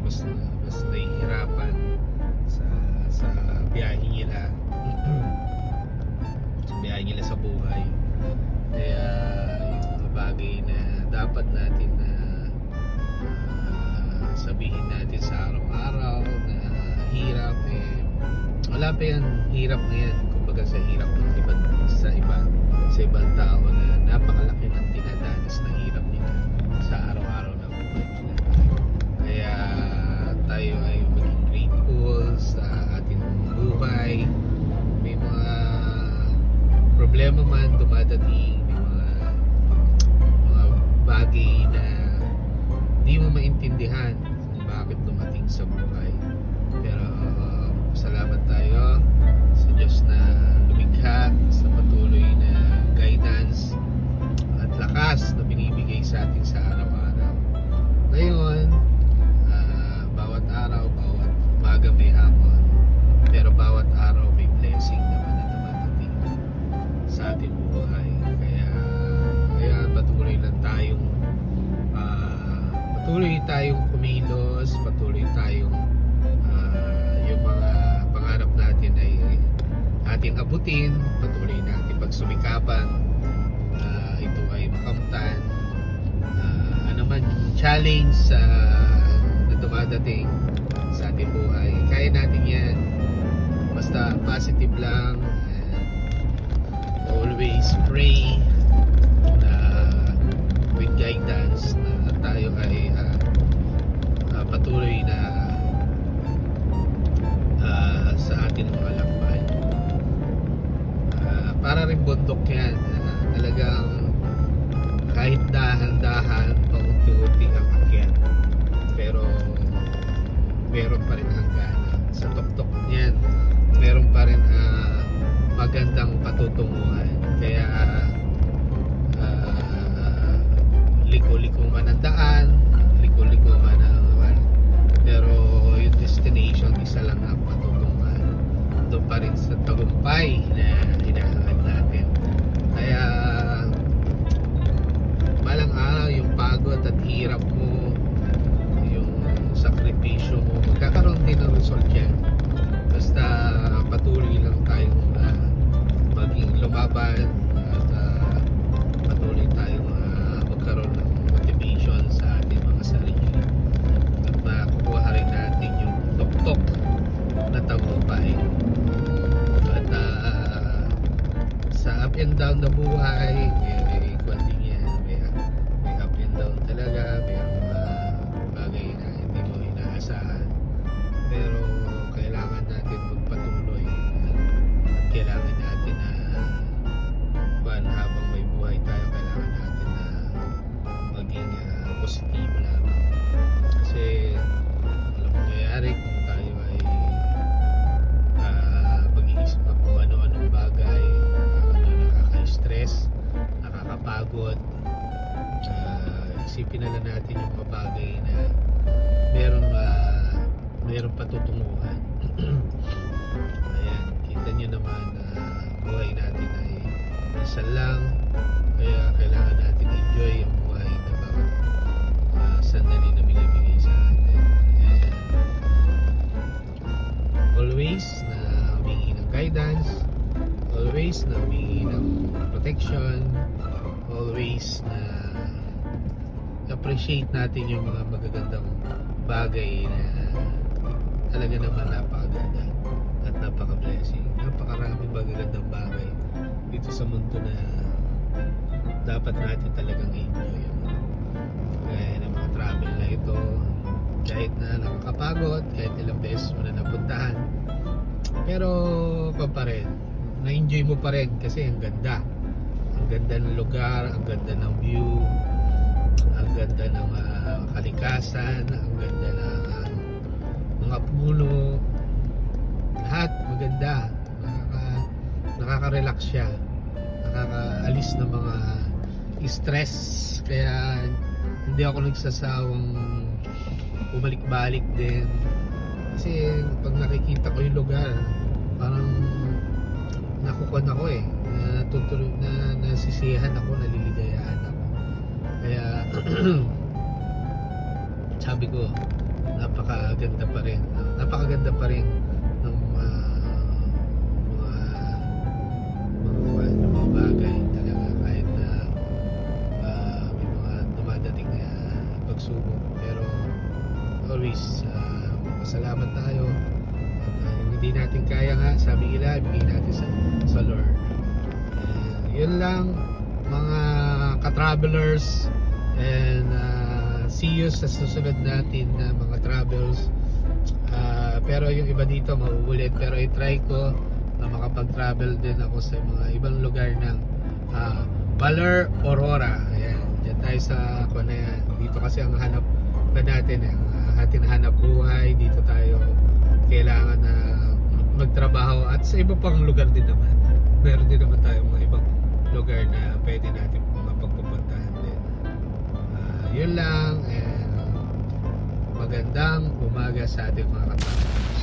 mas nahihirapan sa biyahe nila sa biyahe nila sa buhay. Kaya yung mga bagay na dapat natin na sabihin natin sa araw-araw na hirap, wala pa yan, hirap na yan. Kumbaga sa hirap ng ibang tao na napakalaki ng dinadanas na hirap nila sa araw-araw na buhay nila. Kaya tayo ay maging grateful sa ating buhay. May mga problema man dumadating, may mga bagay na hindi mo maintindihan kung bakit dumating sa buhay. Pero salamat tayo sa Diyos na lumikha, sa patuloy na guidance at lakas na binibigay sa atin sa araw-araw. Ngayon, bawat araw, bawat umaga may hamon, pero bawat araw may blessing naman na dumadating sa ating buhay. Kaya patuloy tayong kumilos, patuloy tayong yung mga pangarap natin ay ating abutin, patuloy natin pagsumikapan, ito ay makamtan, anuman challenge na dumadating sa ating buhay, kaya natin yan, basta positive lang, always pray na with guidance na tayo ay patuloy na sa atin mga lakbay. Para rin bundok yan, talagang kahit dahan-dahan paunti-unti ang akyat, pero meron pa rin hangganan sa tuktok niyan, meron pa rin magandang patutunguhan. Kaya liko-liko man ang daan, liko-liko man ang pero yung destination isa lang ang patutunguhan, doon pa rin sa tagumpay na hinahangad natin. Kaya balang araw yung pagod at hirap mo, yung sakripisyo mo, magkakaroon din ng result yan. Basta patuloy lang tayong maging lumaban at patuloy tayong magkaroon ng motivation sa ating mga sarili at makukuha rin natin yung tuktok na tagumpay. At sa up and down na buhay, may kwanting yan, may up and down talaga, may mga bagay na hindi mo inaasahan, pero kailangan natin magpatuloy at kailangan natin na habang may buhay tayo, kailangan natin na maging positibo lamang, kasi walang mangyayari kung tayo ay mag-iisip na kung ano-anong bagay, nakaka-stress, nakakapagod. Isipin na lang natin yung mga bagay na meron patutunguhan. Ayan, kita nyo naman na buhay natin ay isa lang, kaya kailangan natin enjoy ang buhay na bawat sandali na binibigay sa atin. And always na humingi ng guidance, always na humingi ng protection, always na appreciate natin yung mga magagandang bagay na talaga naman napakaganda at napaka-blessing. Napakaraming magagandang bagay dito sa mundo na dapat natin talagang enjoy. Kaya ng mga travel na ito, kahit na nakakapagod, kahit ilang beses mo na napuntahan, pero pa rin na-enjoy mo pa rin kasi ang ganda ng lugar, ang ganda ng view, ang ganda ng kalikasan, ang ganda ng mga puno, lahat maganda, nakaka-relax siya, nakakaalis ng mga stress. Kaya hindi ako nagsasawang bumalik-balik din, kasi pag nakikita ko yung lugar, parang nakukuha ako nasisiyahan ako, naliligayahan ako. Kaya sabi ko, napakaganda pa rin. Napakaganda pa rin ng mga bagay talaga kahit na may mga dumadating na pagsubok, pero always masalamat tayo at hindi natin kaya nga, sabi nila, ibigay natin sa Lord. Yun lang mga ka-travelers, and see you sa susunod natin na mga travels. Pero yung iba dito mauulit, pero i-try ko na makapag-travel din ako sa mga ibang lugar ng Baler, Aurora. Ayan, dyan tayo sa Kunayan. Dito kasi ang hanap pa natin, ang ating hanap buhay. Dito tayo kailangan na magtrabaho, at sa iba pang lugar din naman. Meron din naman tayo mga ibang lugar na pwede natin mapagpupuntahan din. Yun lang, and magandang umaga sa ating mga kapatid.